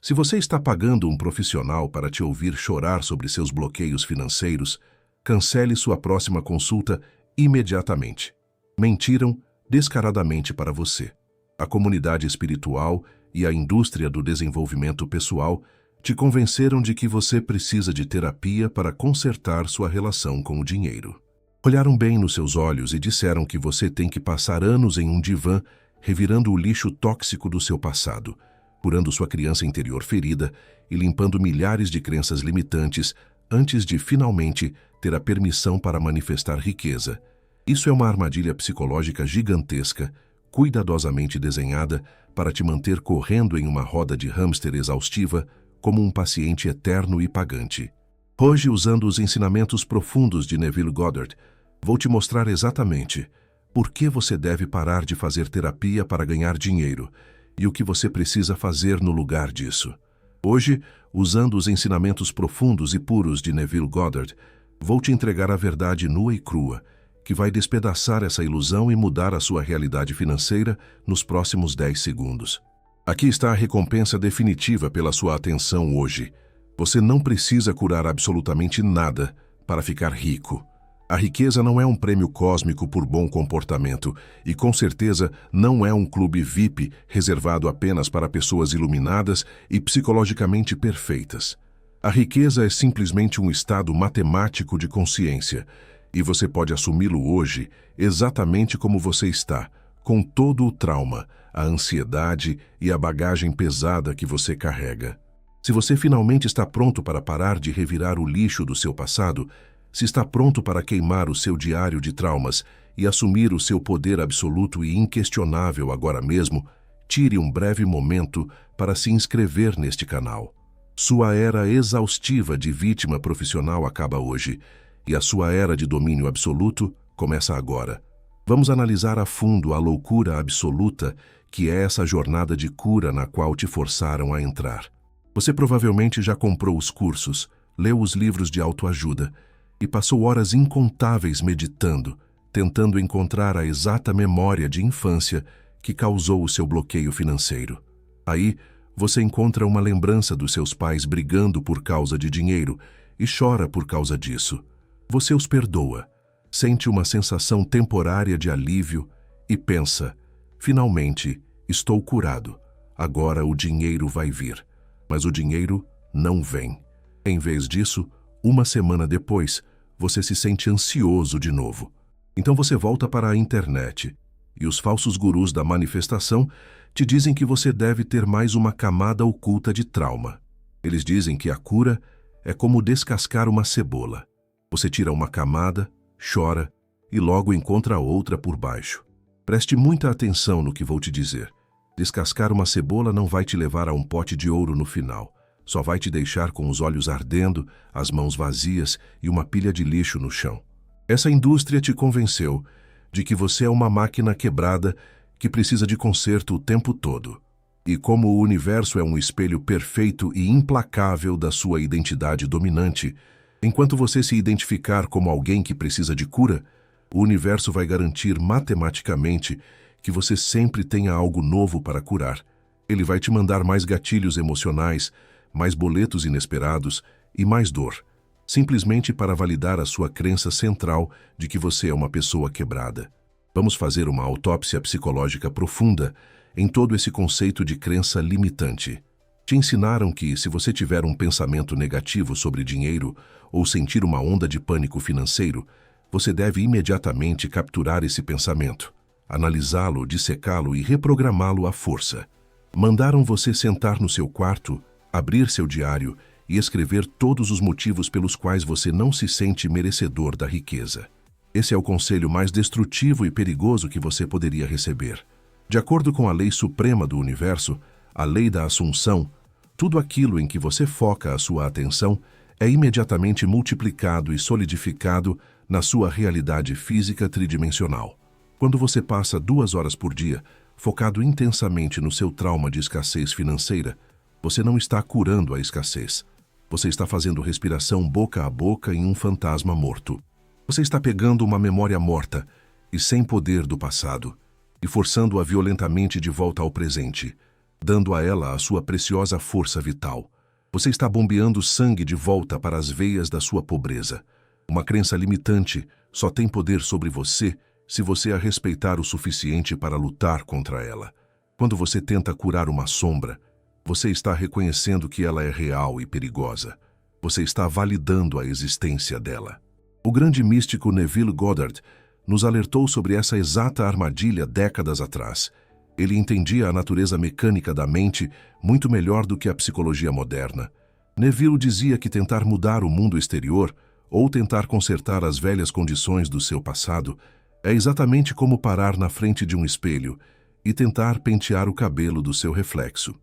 Se você está pagando um profissional para te ouvir chorar sobre seus bloqueios financeiros, cancele sua próxima consulta imediatamente. Mentiram descaradamente para você. A comunidade espiritual e a indústria do desenvolvimento pessoal te convenceram de que você precisa de terapia para consertar sua relação com o dinheiro. Olharam bem nos seus olhos e disseram que você tem que passar anos em um divã revirando o lixo tóxico do seu passado, curando sua criança interior ferida e limpando milhares de crenças limitantes antes de, finalmente, ter a permissão para manifestar riqueza. Isso é uma armadilha psicológica gigantesca, cuidadosamente desenhada para te manter correndo em uma roda de hamster exaustiva como um paciente eterno e pagante. Hoje, usando os ensinamentos profundos de Neville Goddard, vou te mostrar exatamente por que você deve parar de fazer terapia para ganhar dinheiro e o que você precisa fazer no lugar disso. Hoje, usando os ensinamentos profundos e puros de Neville Goddard, vou te entregar a verdade nua e crua, que vai despedaçar essa ilusão e mudar a sua realidade financeira nos próximos 10 segundos. Aqui está a recompensa definitiva pela sua atenção hoje. Você não precisa curar absolutamente nada para ficar rico. A riqueza não é um prêmio cósmico por bom comportamento e, com certeza, não é um clube VIP reservado apenas para pessoas iluminadas e psicologicamente perfeitas. A riqueza é simplesmente um estado matemático de consciência e você pode assumi-lo hoje exatamente como você está, com todo o trauma, a ansiedade e a bagagem pesada que você carrega. Se você finalmente está pronto para parar de revirar o lixo do seu passado, se está pronto para queimar o seu diário de traumas e assumir o seu poder absoluto e inquestionável agora mesmo, tire um breve momento para se inscrever neste canal. Sua era exaustiva de vítima profissional acaba hoje e a sua era de domínio absoluto começa agora. Vamos analisar a fundo a loucura absoluta que é essa jornada de cura na qual te forçaram a entrar. Você provavelmente já comprou os cursos, leu os livros de autoajuda e passou horas incontáveis meditando, tentando encontrar a exata memória de infância que causou o seu bloqueio financeiro. Aí, você encontra uma lembrança dos seus pais brigando por causa de dinheiro e chora por causa disso. Você os perdoa, sente uma sensação temporária de alívio e pensa, finalmente, estou curado, agora o dinheiro vai vir. Mas o dinheiro não vem. Em vez disso, uma semana depois, você se sente ansioso de novo. Então você volta para a internet e os falsos gurus da manifestação te dizem que você deve ter mais uma camada oculta de trauma. Eles dizem que a cura é como descascar uma cebola. Você tira uma camada, chora e logo encontra outra por baixo. Preste muita atenção no que vou te dizer. Descascar uma cebola não vai te levar a um pote de ouro no final. Só vai te deixar com os olhos ardendo, as mãos vazias e uma pilha de lixo no chão. Essa indústria te convenceu de que você é uma máquina quebrada que precisa de conserto o tempo todo. E como o universo é um espelho perfeito e implacável da sua identidade dominante, enquanto você se identificar como alguém que precisa de cura, o universo vai garantir matematicamente que você sempre tenha algo novo para curar. Ele vai te mandar mais gatilhos emocionais, mais boletos inesperados e mais dor, simplesmente para validar a sua crença central de que você é uma pessoa quebrada. Vamos fazer uma autópsia psicológica profunda em todo esse conceito de crença limitante. Te ensinaram que, se você tiver um pensamento negativo sobre dinheiro ou sentir uma onda de pânico financeiro, você deve imediatamente capturar esse pensamento, analisá-lo, dissecá-lo e reprogramá-lo à força. Mandaram você sentar no seu quarto, abrir seu diário e escrever todos os motivos pelos quais você não se sente merecedor da riqueza. Esse é o conselho mais destrutivo e perigoso que você poderia receber. De acordo com a lei suprema do universo, a lei da assunção, tudo aquilo em que você foca a sua atenção é imediatamente multiplicado e solidificado na sua realidade física tridimensional. Quando você passa 2 horas por dia focado intensamente no seu trauma de escassez financeira, você não está curando a escassez. Você está fazendo respiração boca a boca em um fantasma morto. Você está pegando uma memória morta e sem poder do passado e forçando-a violentamente de volta ao presente. dando a ela a sua preciosa força vital. Você está bombeando sangue de volta para as veias da sua pobreza. Uma crença limitante só tem poder sobre você se você a respeitar o suficiente para lutar contra ela. Quando você tenta curar uma sombra, você está reconhecendo que ela é real e perigosa. Você está validando a existência dela. O grande místico Neville Goddard nos alertou sobre essa exata armadilha décadas atrás. Ele entendia a natureza mecânica da mente muito melhor do que a psicologia moderna. Neville dizia que tentar mudar o mundo exterior ou tentar consertar as velhas condições do seu passado é exatamente como parar na frente de um espelho e tentar pentear o cabelo do seu reflexo.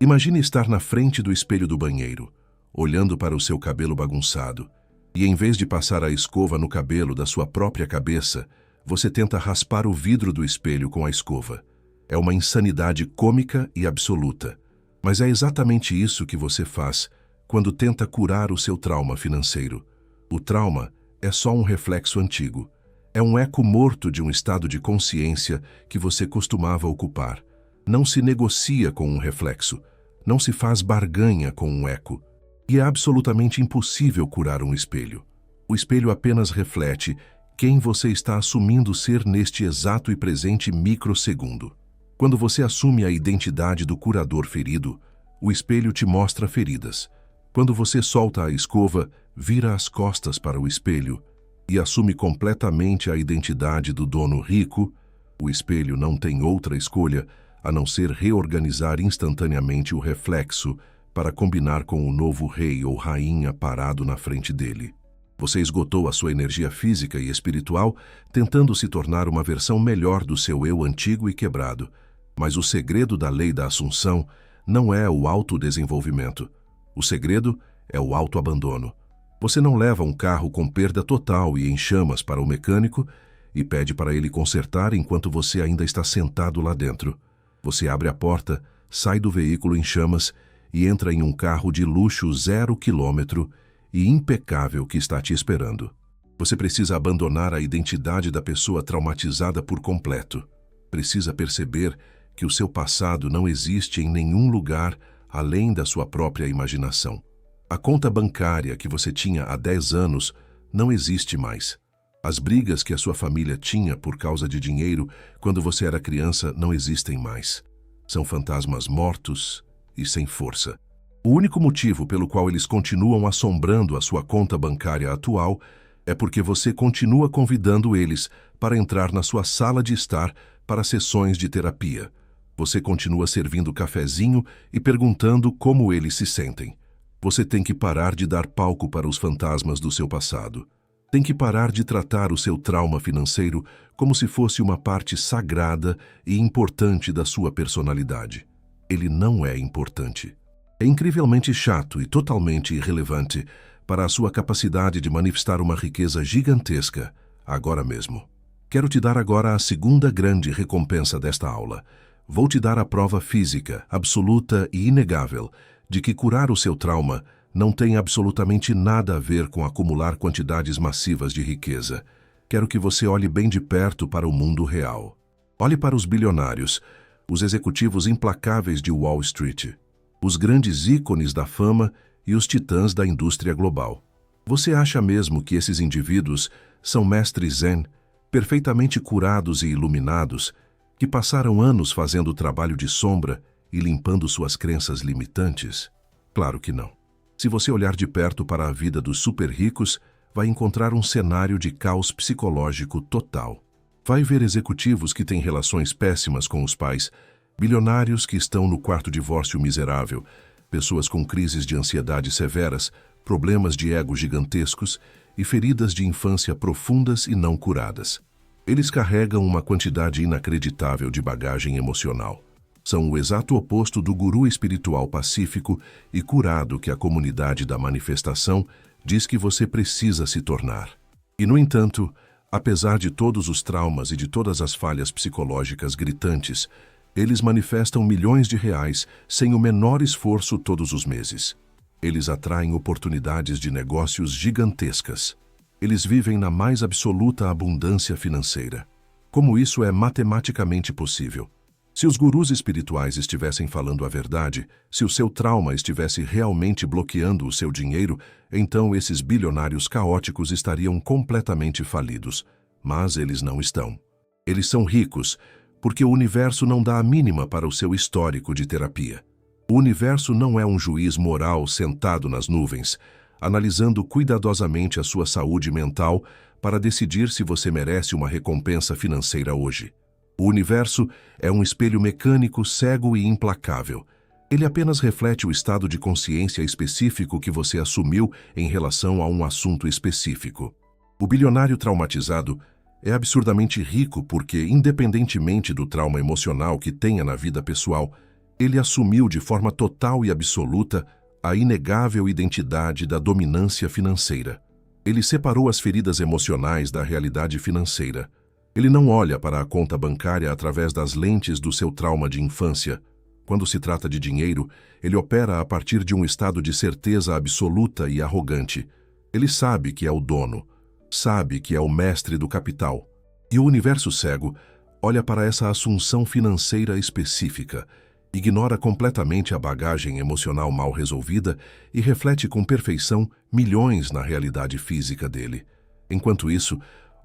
Imagine estar na frente do espelho do banheiro, olhando para o seu cabelo bagunçado, e em vez de passar a escova no cabelo da sua própria cabeça, você tenta raspar o vidro do espelho com a escova. É uma insanidade cômica e absoluta, mas é exatamente isso que você faz quando tenta curar o seu trauma financeiro. O trauma é só um reflexo antigo. É um eco morto de um estado de consciência que você costumava ocupar. Não se negocia com um reflexo, não se faz barganha com um eco. E é absolutamente impossível curar um espelho. O espelho apenas reflete quem você está assumindo ser neste exato e presente microsegundo. Quando você assume a identidade do curador ferido, o espelho te mostra feridas. Quando você solta a escova, vira as costas para o espelho e assume completamente a identidade do dono rico, o espelho não tem outra escolha a não ser reorganizar instantaneamente o reflexo para combinar com o novo rei ou rainha parado na frente dele. Você esgotou a sua energia física e espiritual tentando se tornar uma versão melhor do seu eu antigo e quebrado. Mas o segredo da lei da Assunção não é o autodesenvolvimento. O segredo é o autoabandono. Você não leva um carro com perda total e em chamas para o mecânico e pede para ele consertar enquanto você ainda está sentado lá dentro. Você abre a porta, sai do veículo em chamas e entra em um carro de luxo 0 quilômetro e impecável que está te esperando. Você precisa abandonar a identidade da pessoa traumatizada por completo. Precisa perceber que o seu passado não existe em nenhum lugar além da sua própria imaginação. A conta bancária que você tinha há 10 anos não existe mais. As brigas que a sua família tinha por causa de dinheiro quando você era criança não existem mais. São fantasmas mortos e sem força. O único motivo pelo qual eles continuam assombrando a sua conta bancária atual é porque você continua convidando eles para entrar na sua sala de estar para sessões de terapia. Você continua servindo cafezinho e perguntando como eles se sentem. Você tem que parar de dar palco para os fantasmas do seu passado. Tem que parar de tratar o seu trauma financeiro como se fosse uma parte sagrada e importante da sua personalidade. Ele não é importante. É incrivelmente chato e totalmente irrelevante para a sua capacidade de manifestar uma riqueza gigantesca, agora mesmo. Quero te dar agora a segunda grande recompensa desta aula. Vou te dar a prova física, absoluta e inegável, de que curar o seu trauma não tem absolutamente nada a ver com acumular quantidades massivas de riqueza. Quero que você olhe bem de perto para o mundo real. Olhe para os bilionários, os executivos implacáveis de Wall Street, os grandes ícones da fama e os titãs da indústria global. Você acha mesmo que esses indivíduos são mestres zen, perfeitamente curados e iluminados, que passaram anos fazendo o trabalho de sombra e limpando suas crenças limitantes? Claro que não. Se você olhar de perto para a vida dos super ricos, vai encontrar um cenário de caos psicológico total. Vai ver executivos que têm relações péssimas com os pais, bilionários que estão no quarto divórcio miserável, pessoas com crises de ansiedade severas, problemas de ego gigantescos e feridas de infância profundas e não curadas. Eles carregam uma quantidade inacreditável de bagagem emocional. São o exato oposto do guru espiritual pacífico e curado que a comunidade da manifestação diz que você precisa se tornar. E, no entanto, apesar de todos os traumas e de todas as falhas psicológicas gritantes, eles manifestam milhões de reais sem o menor esforço todos os meses. Eles atraem oportunidades de negócios gigantescas. Eles vivem na mais absoluta abundância financeira. Como isso é matematicamente possível? Se os gurus espirituais estivessem falando a verdade, se o seu trauma estivesse realmente bloqueando o seu dinheiro, então esses bilionários caóticos estariam completamente falidos. Mas eles não estão. Eles são ricos, porque o universo não dá a mínima para o seu histórico de terapia. O universo não é um juiz moral sentado nas nuvens, analisando cuidadosamente a sua saúde mental para decidir se você merece uma recompensa financeira hoje. O universo é um espelho mecânico, cego e implacável. Ele apenas reflete o estado de consciência específico que você assumiu em relação a um assunto específico. O bilionário traumatizado é absurdamente rico porque, independentemente do trauma emocional que tenha na vida pessoal, ele assumiu de forma total e absoluta a inegável identidade da dominância financeira. Ele separou as feridas emocionais da realidade financeira. Ele não olha para a conta bancária através das lentes do seu trauma de infância. Quando se trata de dinheiro, ele opera a partir de um estado de certeza absoluta e arrogante. Ele sabe que é o dono, sabe que é o mestre do capital. E o universo cego olha para essa assunção financeira específica, ignora completamente a bagagem emocional mal resolvida e reflete com perfeição milhões na realidade física dele. Enquanto isso,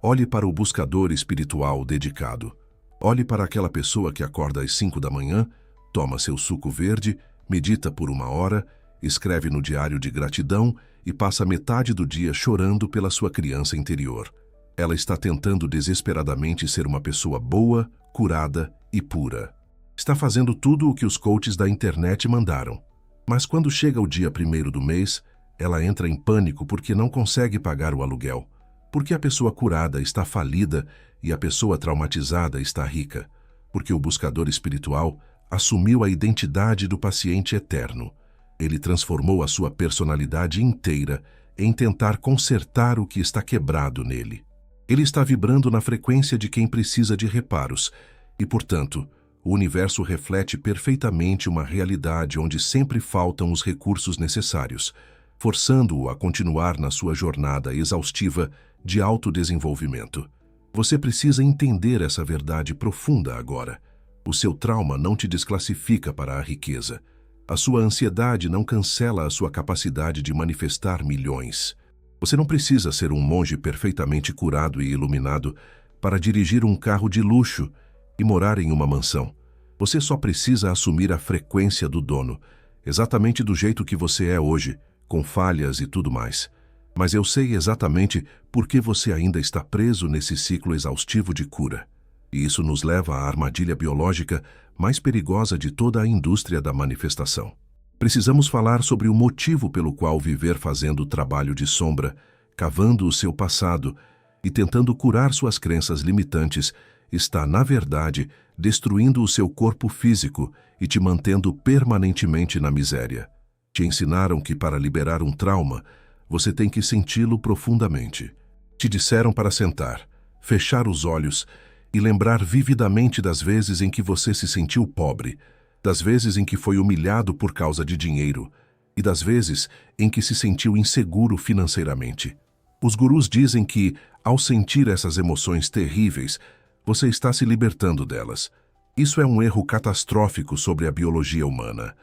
olhe para o buscador espiritual dedicado. Olhe para aquela pessoa que acorda às 5 da manhã, toma seu suco verde, medita por 1 hora, escreve no diário de gratidão e passa metade do dia chorando pela sua criança interior. Ela está tentando desesperadamente ser uma pessoa boa, curada e pura. Está fazendo tudo o que os coaches da internet mandaram. Mas quando chega o dia 1º do mês, ela entra em pânico porque não consegue pagar o aluguel. Porque a pessoa curada está falida e a pessoa traumatizada está rica. Porque o buscador espiritual assumiu a identidade do paciente eterno. Ele transformou a sua personalidade inteira em tentar consertar o que está quebrado nele. Ele está vibrando na frequência de quem precisa de reparos e, portanto, o universo reflete perfeitamente uma realidade onde sempre faltam os recursos necessários, forçando-o a continuar na sua jornada exaustiva de autodesenvolvimento. Você precisa entender essa verdade profunda agora. O seu trauma não te desclassifica para a riqueza. A sua ansiedade não cancela a sua capacidade de manifestar milhões. Você não precisa ser um monge perfeitamente curado e iluminado para dirigir um carro de luxo e morar em uma mansão. Você só precisa assumir a frequência do dono, exatamente do jeito que você é hoje, com falhas e tudo mais. Mas eu sei exatamente por que você ainda está preso nesse ciclo exaustivo de cura. E isso nos leva à armadilha biológica mais perigosa de toda a indústria da manifestação. Precisamos falar sobre o motivo pelo qual viver fazendo trabalho de sombra, cavando o seu passado e tentando curar suas crenças limitantes está, na verdade, destruindo o seu corpo físico e te mantendo permanentemente na miséria. Te ensinaram que para liberar um trauma, você tem que senti-lo profundamente. Te disseram para sentar, fechar os olhos e lembrar vividamente das vezes em que você se sentiu pobre, das vezes em que foi humilhado por causa de dinheiro e das vezes em que se sentiu inseguro financeiramente. Os gurus dizem que, ao sentir essas emoções terríveis, você está se libertando delas. Isso é um erro catastrófico sobre a biologia humana.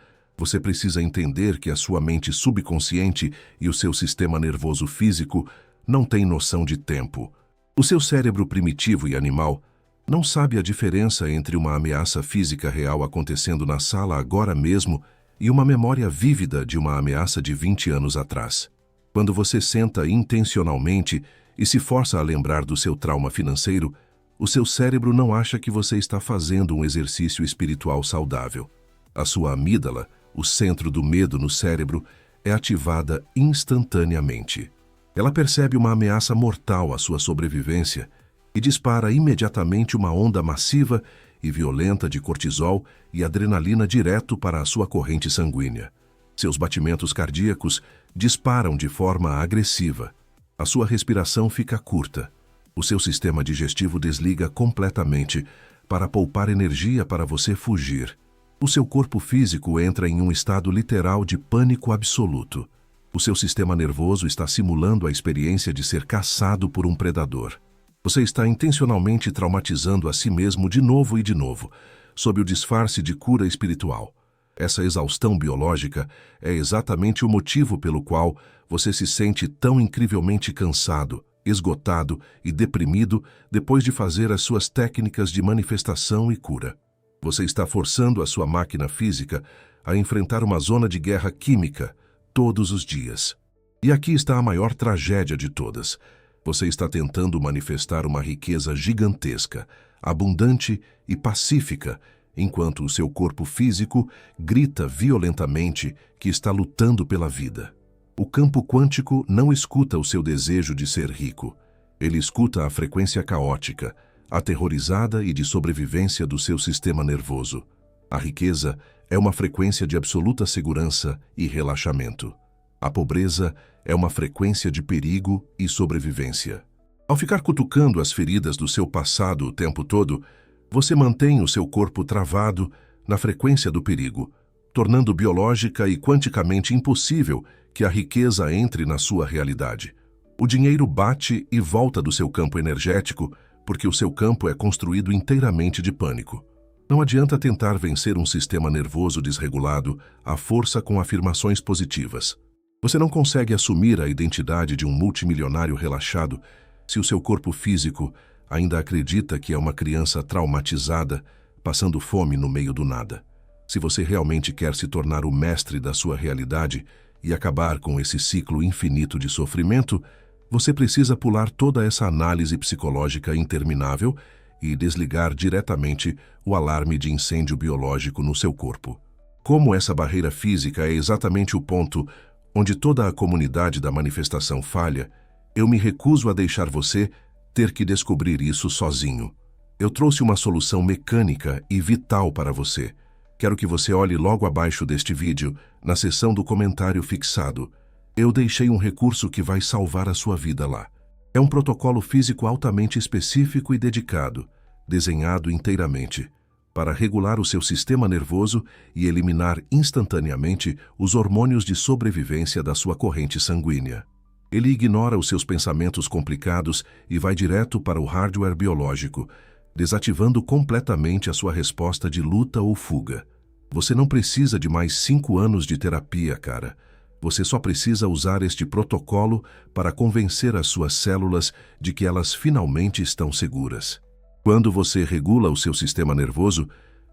Você precisa entender que a sua mente subconsciente e o seu sistema nervoso físico não têm noção de tempo. O seu cérebro primitivo e animal não sabe a diferença entre uma ameaça física real acontecendo na sala agora mesmo e uma memória vívida de uma ameaça de 20 anos atrás. Quando você senta intencionalmente e se força a lembrar do seu trauma financeiro, o seu cérebro não acha que você está fazendo um exercício espiritual saudável. A sua amígdala, o centro do medo no cérebro, é ativada instantaneamente. Ela percebe uma ameaça mortal à sua sobrevivência e dispara imediatamente uma onda massiva e violenta de cortisol e adrenalina direto para a sua corrente sanguínea. Seus batimentos cardíacos disparam de forma agressiva. A sua respiração fica curta. O seu sistema digestivo desliga completamente para poupar energia para você fugir. O seu corpo físico entra em um estado literal de pânico absoluto. O seu sistema nervoso está simulando a experiência de ser caçado por um predador. Você está intencionalmente traumatizando a si mesmo de novo e de novo, sob o disfarce de cura espiritual. Essa exaustão biológica é exatamente o motivo pelo qual você se sente tão incrivelmente cansado, esgotado e deprimido depois de fazer as suas técnicas de manifestação e cura. Você está forçando a sua máquina física a enfrentar uma zona de guerra química todos os dias. E aqui está a maior tragédia de todas. Você está tentando manifestar uma riqueza gigantesca, abundante e pacífica, enquanto o seu corpo físico grita violentamente que está lutando pela vida. O campo quântico não escuta o seu desejo de ser rico. Ele escuta a frequência caótica, aterrorizada e de sobrevivência do seu sistema nervoso. A riqueza é uma frequência de absoluta segurança e relaxamento. A pobreza é uma frequência de perigo e sobrevivência. Ao ficar cutucando as feridas do seu passado o tempo todo, você mantém o seu corpo travado na frequência do perigo, tornando biológica e quanticamente impossível que a riqueza entre na sua realidade. O dinheiro bate e volta do seu campo energético porque o seu campo é construído inteiramente de pânico. Não adianta tentar vencer um sistema nervoso desregulado à força com afirmações positivas. Você não consegue assumir a identidade de um multimilionário relaxado se o seu corpo físico ainda acredita que é uma criança traumatizada, passando fome no meio do nada. Se você realmente quer se tornar o mestre da sua realidade e acabar com esse ciclo infinito de sofrimento, você precisa pular toda essa análise psicológica interminável e desligar diretamente o alarme de incêndio biológico no seu corpo. Como essa barreira física é exatamente o ponto onde toda a comunidade da manifestação falha, eu me recuso a deixar você ter que descobrir isso sozinho. Eu trouxe uma solução mecânica e vital para você. Quero que você olhe logo abaixo deste vídeo, na seção do comentário fixado. Eu deixei um recurso que vai salvar a sua vida lá. É um protocolo físico altamente específico e dedicado, desenhado inteiramente, para regular o seu sistema nervoso e eliminar instantaneamente os hormônios de sobrevivência da sua corrente sanguínea. Ele ignora os seus pensamentos complicados e vai direto para o hardware biológico, desativando completamente a sua resposta de luta ou fuga. Você não precisa de mais 5 anos de terapia, cara. Você só precisa usar este protocolo para convencer as suas células de que elas finalmente estão seguras. Quando você regula o seu sistema nervoso,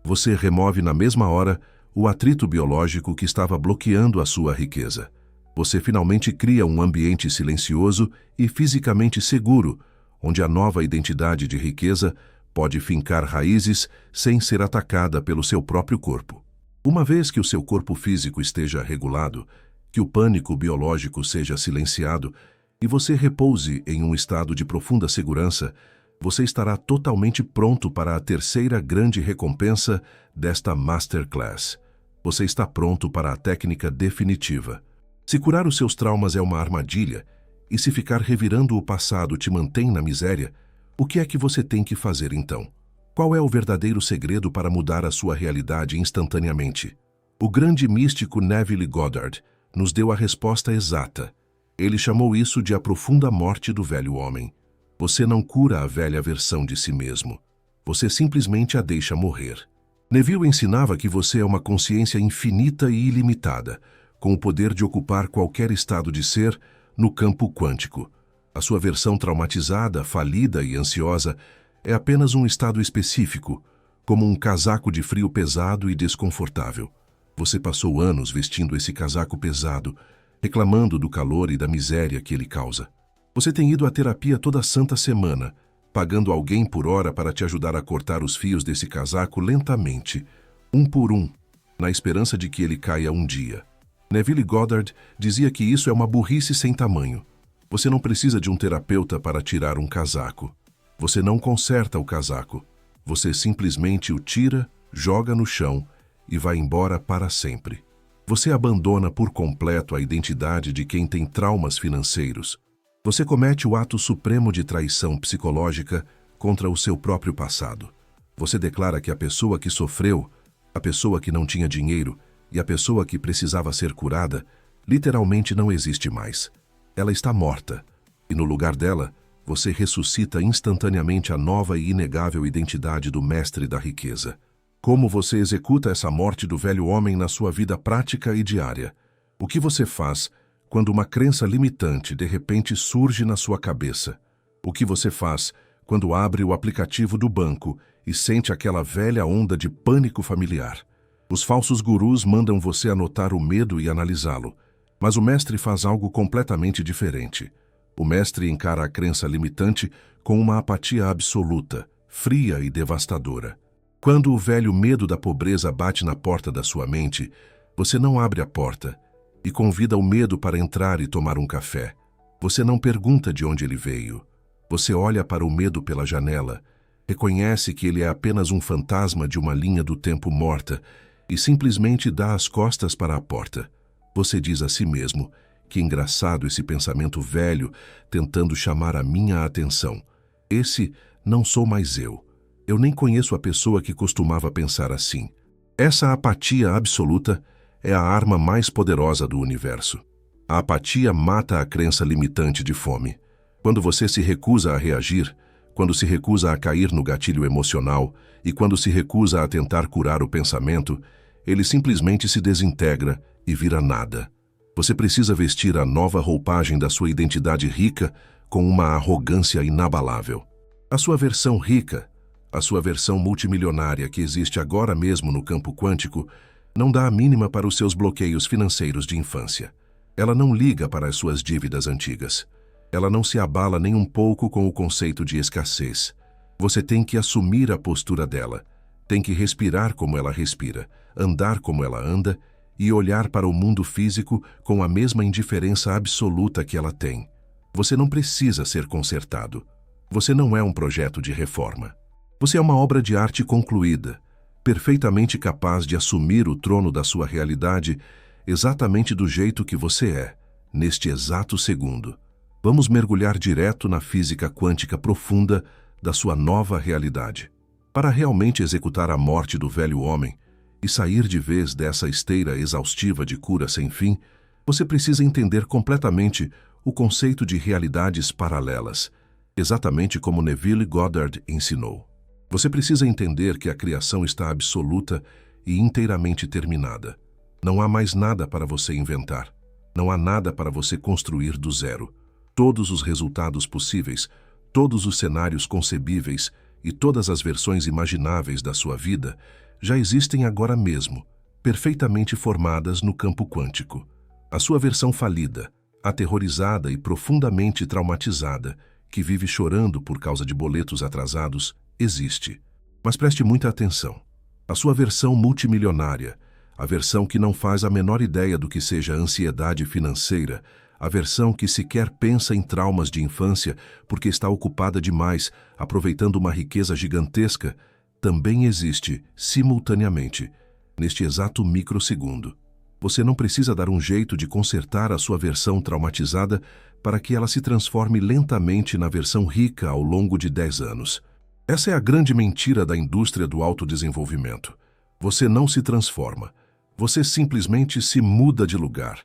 você remove na mesma hora o atrito biológico que estava bloqueando a sua riqueza. Você finalmente cria um ambiente silencioso e fisicamente seguro, onde a nova identidade de riqueza pode fincar raízes sem ser atacada pelo seu próprio corpo. Uma vez que o seu corpo físico esteja regulado, que o pânico biológico seja silenciado e você repouse em um estado de profunda segurança, você estará totalmente pronto para a terceira grande recompensa desta Masterclass. Você está pronto para a técnica definitiva. Se curar os seus traumas é uma armadilha, e se ficar revirando o passado te mantém na miséria, o que é que você tem que fazer então? Qual é o verdadeiro segredo para mudar a sua realidade instantaneamente? O grande místico Neville Goddard nos deu a resposta exata. Ele chamou isso de a profunda morte do velho homem. Você não cura a velha versão de si mesmo. Você simplesmente a deixa morrer. Neville ensinava que você é uma consciência infinita e ilimitada, com o poder de ocupar qualquer estado de ser no campo quântico. A sua versão traumatizada, falida e ansiosa é apenas um estado específico, como um casaco de frio pesado e desconfortável. Você passou anos vestindo esse casaco pesado, reclamando do calor e da miséria que ele causa. Você tem ido à terapia toda santa semana, pagando alguém por hora para te ajudar a cortar os fios desse casaco lentamente, um por um, na esperança de que ele caia um dia. Neville Goddard dizia que isso é uma burrice sem tamanho. Você não precisa de um terapeuta para tirar um casaco. Você não conserta o casaco. Você simplesmente o tira, joga no chão e vai embora para sempre. Você abandona por completo a identidade de quem tem traumas financeiros. Você comete o ato supremo de traição psicológica contra o seu próprio passado. Você declara que a pessoa que sofreu, a pessoa que não tinha dinheiro e a pessoa que precisava ser curada, literalmente não existe mais. Ela está morta, e no lugar dela, você ressuscita instantaneamente a nova e inegável identidade do mestre da riqueza. Como você executa essa morte do velho homem na sua vida prática e diária? O que você faz quando uma crença limitante de repente surge na sua cabeça? O que você faz quando abre o aplicativo do banco e sente aquela velha onda de pânico familiar? Os falsos gurus mandam você anotar o medo e analisá-lo, mas o mestre faz algo completamente diferente. O mestre encara a crença limitante com uma apatia absoluta, fria e devastadora. Quando o velho medo da pobreza bate na porta da sua mente, você não abre a porta e convida o medo para entrar e tomar um café. Você não pergunta de onde ele veio. Você olha para o medo pela janela, reconhece que ele é apenas um fantasma de uma linha do tempo morta e simplesmente dá as costas para a porta. Você diz a si mesmo: que engraçado esse pensamento velho tentando chamar a minha atenção. Esse não sou mais eu. Eu nem conheço a pessoa que costumava pensar assim. Essa apatia absoluta é a arma mais poderosa do universo. A apatia mata a crença limitante de fome. Quando você se recusa a reagir, quando se recusa a cair no gatilho emocional e quando se recusa a tentar curar o pensamento, ele simplesmente se desintegra e vira nada. Você precisa vestir a nova roupagem da sua identidade rica com uma arrogância inabalável. A sua versão rica, a sua versão multimilionária que existe agora mesmo no campo quântico, não dá a mínima para os seus bloqueios financeiros de infância. Ela não liga para as suas dívidas antigas. Ela não se abala nem um pouco com o conceito de escassez. Você tem que assumir a postura dela. Tem que respirar como ela respira, andar como ela anda e olhar para o mundo físico com a mesma indiferença absoluta que ela tem. Você não precisa ser consertado. Você não é um projeto de reforma. Você é uma obra de arte concluída, perfeitamente capaz de assumir o trono da sua realidade exatamente do jeito que você é, neste exato segundo. Vamos mergulhar direto na física quântica profunda da sua nova realidade. Para realmente executar a morte do velho homem e sair de vez dessa esteira exaustiva de cura sem fim, você precisa entender completamente o conceito de realidades paralelas, exatamente como Neville Goddard ensinou. Você precisa entender que a criação está absoluta e inteiramente terminada. Não há mais nada para você inventar. Não há nada para você construir do zero. Todos os resultados possíveis, todos os cenários concebíveis e todas as versões imagináveis da sua vida já existem agora mesmo, perfeitamente formadas no campo quântico. A sua versão falida, aterrorizada e profundamente traumatizada, que vive chorando por causa de boletos atrasados, existe. Mas preste muita atenção. A sua versão multimilionária, a versão que não faz a menor ideia do que seja ansiedade financeira, a versão que sequer pensa em traumas de infância porque está ocupada demais, aproveitando uma riqueza gigantesca, também existe, simultaneamente, neste exato microsegundo. Você não precisa dar um jeito de consertar a sua versão traumatizada para que ela se transforme lentamente na versão rica ao longo de 10 anos. Essa é a grande mentira da indústria do autodesenvolvimento. Você não se transforma. Você simplesmente se muda de lugar.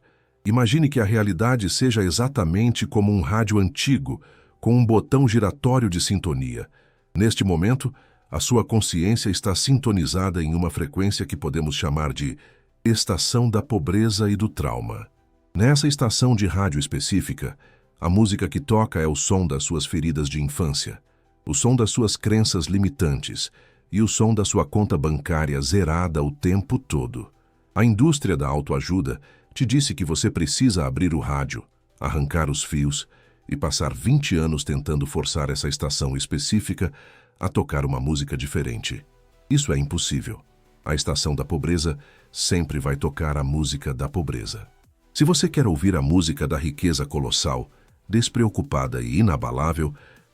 Imagine que a realidade seja exatamente como um rádio antigo, com um botão giratório de sintonia. Neste momento, a sua consciência está sintonizada em uma frequência que podemos chamar de estação da pobreza e do trauma. Nessa estação de rádio específica, a música que toca é o som das suas feridas de infância, o som das suas crenças limitantes e o som da sua conta bancária zerada o tempo todo. A indústria da autoajuda te disse que você precisa abrir o rádio, arrancar os fios e passar 20 anos tentando forçar essa estação específica a tocar uma música diferente. Isso é impossível. A estação da pobreza sempre vai tocar a música da pobreza. Se você quer ouvir a música da riqueza colossal, despreocupada e inabalável,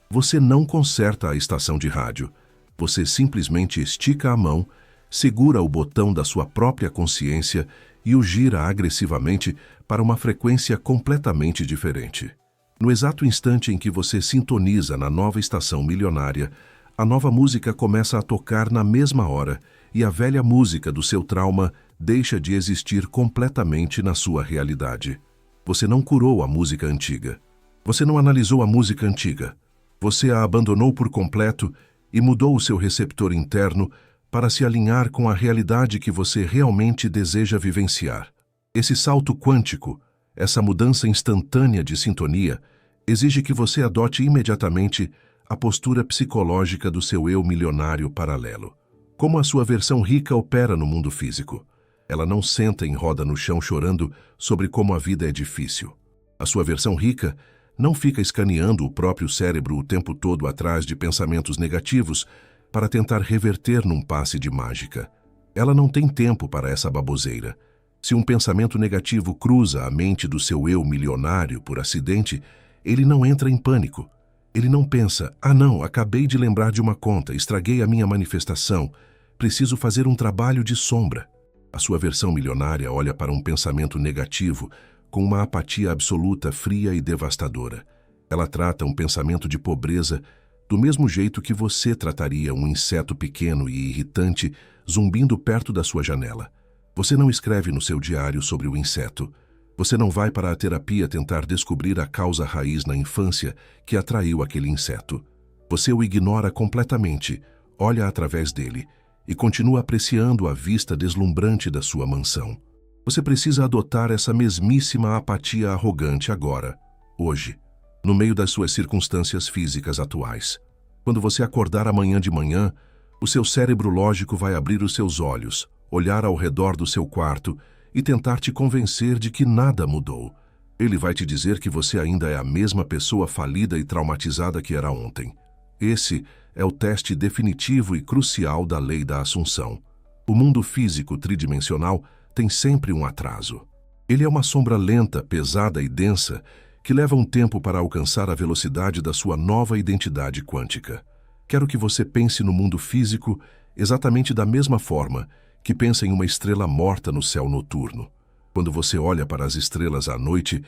você não conserta a estação de rádio. Você simplesmente estica a mão, segura o botão da sua própria consciência e o gira agressivamente para uma frequência completamente diferente. No exato instante em que você sintoniza na nova estação milionária, a nova música começa a tocar na mesma hora e a velha música do seu trauma deixa de existir completamente na sua realidade. Você não curou a música antiga. Você não analisou a música antiga. Você a abandonou por completo e mudou o seu receptor interno para se alinhar com a realidade que você realmente deseja vivenciar. Esse salto quântico, essa mudança instantânea de sintonia, exige que você adote imediatamente a postura psicológica do seu eu milionário paralelo. Como a sua versão rica opera no mundo físico? Ela não senta em roda no chão chorando sobre como a vida é difícil. A sua versão rica não fica escaneando o próprio cérebro o tempo todo atrás de pensamentos negativos para tentar reverter num passe de mágica. Ela não tem tempo para essa baboseira. Se um pensamento negativo cruza a mente do seu eu milionário por acidente, ele não entra em pânico. Ele não pensa, não, acabei de lembrar de uma conta, estraguei a minha manifestação, preciso fazer um trabalho de sombra. A sua versão milionária olha para um pensamento negativo com uma apatia absoluta, fria e devastadora. Ela trata um pensamento de pobreza do mesmo jeito que você trataria um inseto pequeno e irritante zumbindo perto da sua janela. Você não escreve no seu diário sobre o inseto. Você não vai para a terapia tentar descobrir a causa raiz na infância que atraiu aquele inseto. Você o ignora completamente, olha através dele e continua apreciando a vista deslumbrante da sua mansão. Você precisa adotar essa mesmíssima apatia arrogante agora, hoje, no meio das suas circunstâncias físicas atuais. Quando você acordar amanhã de manhã, o seu cérebro lógico vai abrir os seus olhos, olhar ao redor do seu quarto e tentar te convencer de que nada mudou. Ele vai te dizer que você ainda é a mesma pessoa falida e traumatizada que era ontem. Esse é o teste definitivo e crucial da lei da Assunção. O mundo físico tridimensional tem sempre um atraso. Ele é uma sombra lenta, pesada e densa que leva um tempo para alcançar a velocidade da sua nova identidade quântica. Quero que você pense no mundo físico exatamente da mesma forma que pensa em uma estrela morta no céu noturno. Quando você olha para as estrelas à noite,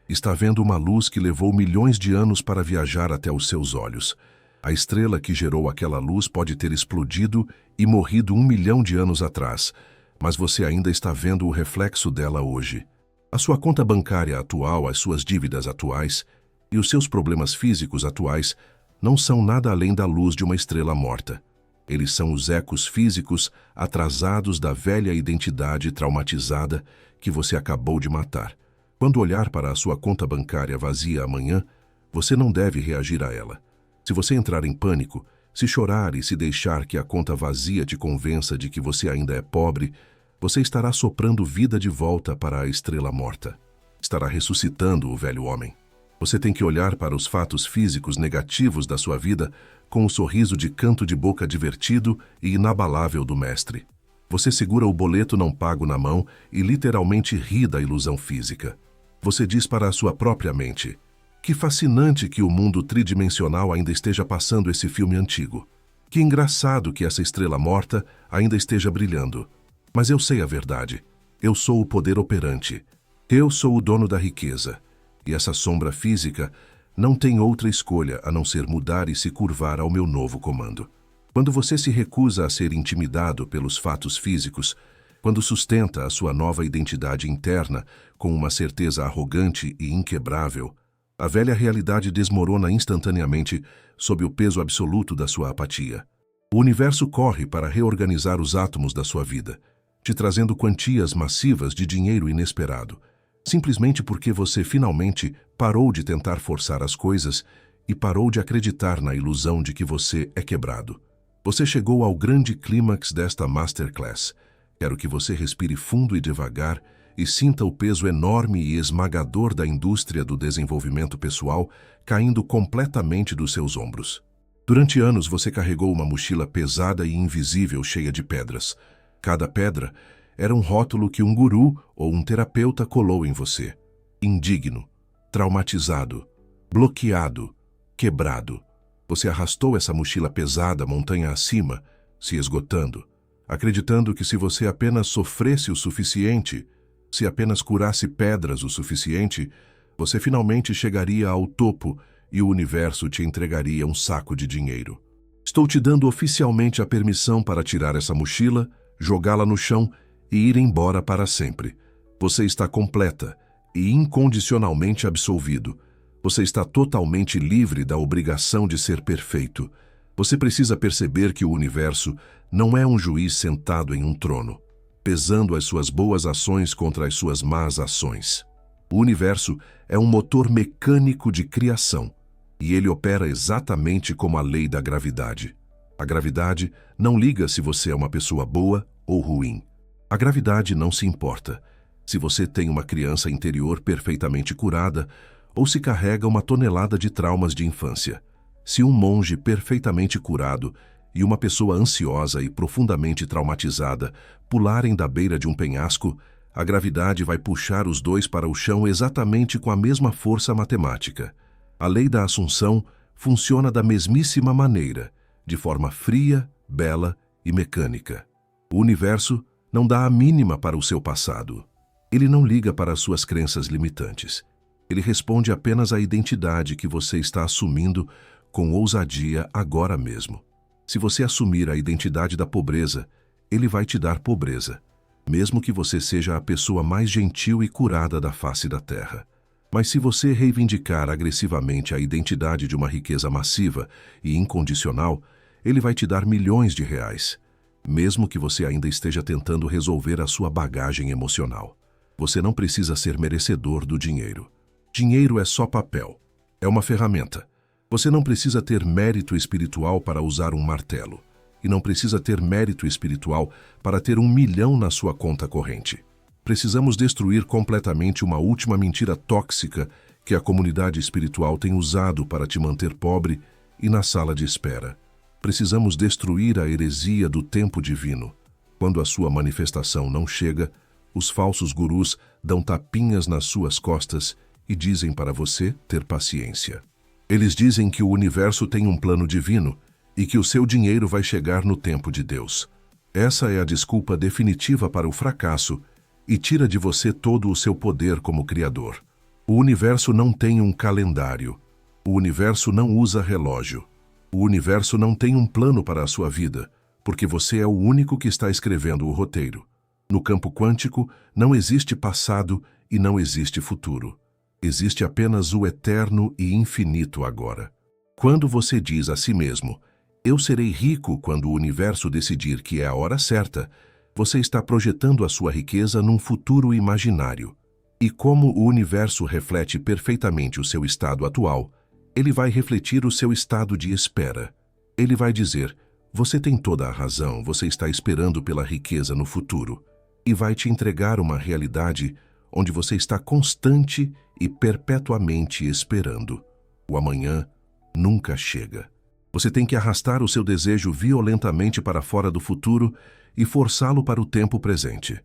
está vendo uma luz que levou milhões de anos para viajar até os seus olhos. A estrela que gerou aquela luz pode ter explodido e morrido 1 milhão de anos atrás, mas você ainda está vendo o reflexo dela hoje. A sua conta bancária atual, as suas dívidas atuais e os seus problemas físicos atuais não são nada além da luz de uma estrela morta. Eles são os ecos físicos atrasados da velha identidade traumatizada que você acabou de matar. Quando olhar para a sua conta bancária vazia amanhã, você não deve reagir a ela. Se você entrar em pânico, se chorar e se deixar que a conta vazia te convença de que você ainda é pobre, você estará soprando vida de volta para a estrela morta. Estará ressuscitando o velho homem. Você tem que olhar para os fatos físicos negativos da sua vida com o sorriso de canto de boca divertido e inabalável do mestre. Você segura o boleto não pago na mão e literalmente ri da ilusão física. Você diz para a sua própria mente: que fascinante que o mundo tridimensional ainda esteja passando esse filme antigo. Que engraçado que essa estrela morta ainda esteja brilhando. Mas eu sei a verdade. Eu sou o poder operante. Eu sou o dono da riqueza. E essa sombra física não tem outra escolha a não ser mudar e se curvar ao meu novo comando. Quando você se recusa a ser intimidado pelos fatos físicos, quando sustenta a sua nova identidade interna com uma certeza arrogante e inquebrável, a velha realidade desmorona instantaneamente sob o peso absoluto da sua apatia. O universo corre para reorganizar os átomos da sua vida, te trazendo quantias massivas de dinheiro inesperado, simplesmente porque você finalmente parou de tentar forçar as coisas e parou de acreditar na ilusão de que você é quebrado. Você chegou ao grande clímax desta masterclass. Quero que você respire fundo e devagar e sinta o peso enorme e esmagador da indústria do desenvolvimento pessoal caindo completamente dos seus ombros. Durante anos você carregou uma mochila pesada e invisível cheia de pedras. Cada pedra era um rótulo que um guru ou um terapeuta colou em você. Indigno, traumatizado, bloqueado, quebrado. Você arrastou essa mochila pesada montanha acima, se esgotando, acreditando que se você apenas sofresse o suficiente, se apenas curasse pedras o suficiente, você finalmente chegaria ao topo e o universo te entregaria um saco de dinheiro. Estou te dando oficialmente a permissão para tirar essa mochila, jogá-la no chão e ir embora para sempre. Você está completa e incondicionalmente absolvido. Você está totalmente livre da obrigação de ser perfeito. Você precisa perceber que o universo não é um juiz sentado em um trono, pesando as suas boas ações contra as suas más ações. O universo é um motor mecânico de criação, e ele opera exatamente como a lei da gravidade. A gravidade não liga se você é uma pessoa boa ou ruim. A gravidade não se importa se você tem uma criança interior perfeitamente curada ou se carrega uma tonelada de traumas de infância. Se um monge perfeitamente curado e uma pessoa ansiosa e profundamente traumatizada pularem da beira de um penhasco, a gravidade vai puxar os dois para o chão exatamente com a mesma força matemática. A lei da Assunção funciona da mesmíssima maneira, de forma fria, bela e mecânica. O universo não dá a mínima para o seu passado. Ele não liga para as suas crenças limitantes. Ele responde apenas à identidade que você está assumindo com ousadia agora mesmo. Se você assumir a identidade da pobreza, ele vai te dar pobreza, mesmo que você seja a pessoa mais gentil e curada da face da terra. Mas se você reivindicar agressivamente a identidade de uma riqueza massiva e incondicional, ele vai te dar milhões de reais, mesmo que você ainda esteja tentando resolver a sua bagagem emocional. Você não precisa ser merecedor do dinheiro. Dinheiro é só papel. É uma ferramenta. Você não precisa ter mérito espiritual para usar um martelo. E não precisa ter mérito espiritual para ter 1 milhão na sua conta corrente. Precisamos destruir completamente uma última mentira tóxica que a comunidade espiritual tem usado para te manter pobre e na sala de espera. Precisamos destruir a heresia do tempo divino. Quando a sua manifestação não chega, os falsos gurus dão tapinhas nas suas costas e dizem para você ter paciência. Eles dizem que o universo tem um plano divino e que o seu dinheiro vai chegar no tempo de Deus. Essa é a desculpa definitiva para o fracasso e tira de você todo o seu poder como criador. O universo não tem um calendário. O universo não usa relógio. O universo não tem um plano para a sua vida, porque você é o único que está escrevendo o roteiro. No campo quântico, não existe passado e não existe futuro. Existe apenas o eterno e infinito agora. Quando você diz a si mesmo, eu serei rico quando o universo decidir que é a hora certa, você está projetando a sua riqueza num futuro imaginário. E como o universo reflete perfeitamente o seu estado atual, ele vai refletir o seu estado de espera. Ele vai dizer, você tem toda a razão, você está esperando pela riqueza no futuro. E vai te entregar uma realidade onde você está constante e perpetuamente esperando. O amanhã nunca chega. Você tem que arrastar o seu desejo violentamente para fora do futuro e forçá-lo para o tempo presente.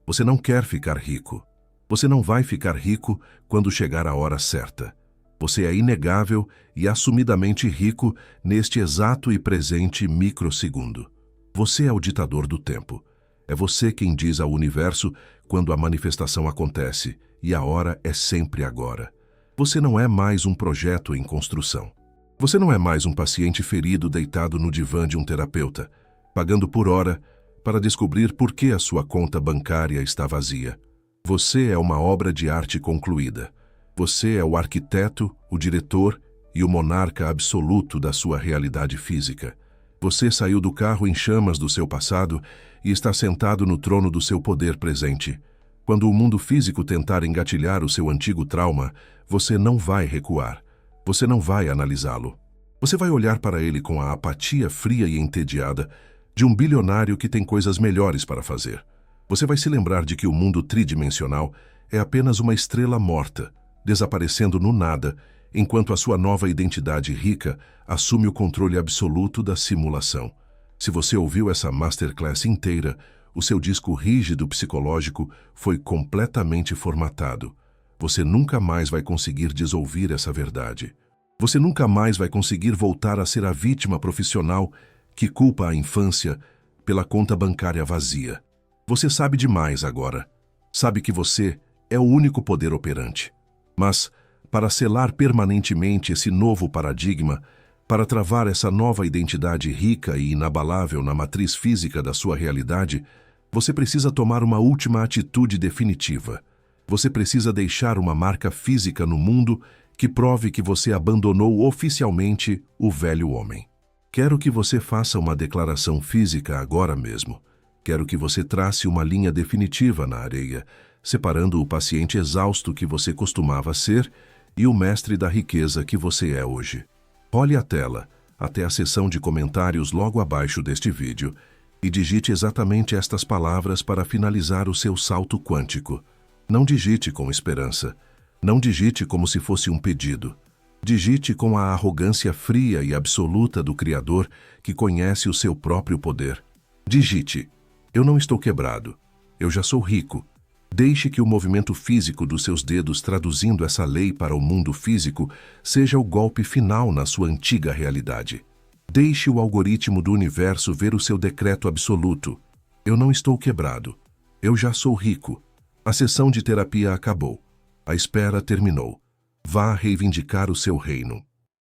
Você não quer ficar rico. Você não vai ficar rico quando chegar a hora certa. Você é inegável e assumidamente rico neste exato e presente microsegundo. Você é o ditador do tempo. É você quem diz ao universo quando a manifestação acontece, e a hora é sempre agora. Você não é mais um projeto em construção. Você não é mais um paciente ferido deitado no divã de um terapeuta, pagando por hora para descobrir por que a sua conta bancária está vazia. Você é uma obra de arte concluída. Você é o arquiteto, o diretor e o monarca absoluto da sua realidade física. Você saiu do carro em chamas do seu passado e está sentado no trono do seu poder presente. Quando o mundo físico tentar engatilhar o seu antigo trauma, você não vai recuar. Você não vai analisá-lo. Você vai olhar para ele com a apatia fria e entediada de um bilionário que tem coisas melhores para fazer. Você vai se lembrar de que o mundo tridimensional é apenas uma estrela morta, desaparecendo no nada, enquanto a sua nova identidade rica assume o controle absoluto da simulação. Se você ouviu essa masterclass inteira, o seu disco rígido psicológico foi completamente formatado. Você nunca mais vai conseguir desouvir essa verdade. Você nunca mais vai conseguir voltar a ser a vítima profissional que culpa a infância pela conta bancária vazia. Você sabe demais agora. Sabe que você é o único poder operante. Mas, para selar permanentemente esse novo paradigma, para travar essa nova identidade rica e inabalável na matriz física da sua realidade, você precisa tomar uma última atitude definitiva. Você precisa deixar uma marca física no mundo que prove que você abandonou oficialmente o velho homem. Quero que você faça uma declaração física agora mesmo. Quero que você trace uma linha definitiva na areia, separando o paciente exausto que você costumava ser e o mestre da riqueza que você é hoje. Olhe a tela, até a seção de comentários logo abaixo deste vídeo, e digite exatamente estas palavras para finalizar o seu salto quântico. Não digite com esperança. Não digite como se fosse um pedido. Digite com a arrogância fria e absoluta do Criador que conhece o seu próprio poder. Digite: eu não estou quebrado. Eu já sou rico. Deixe que o movimento físico dos seus dedos traduzindo essa lei para o mundo físico seja o golpe final na sua antiga realidade. Deixe o algoritmo do universo ver o seu decreto absoluto. Eu não estou quebrado. Eu já sou rico. A sessão de terapia acabou. A espera terminou. Vá reivindicar o seu reino.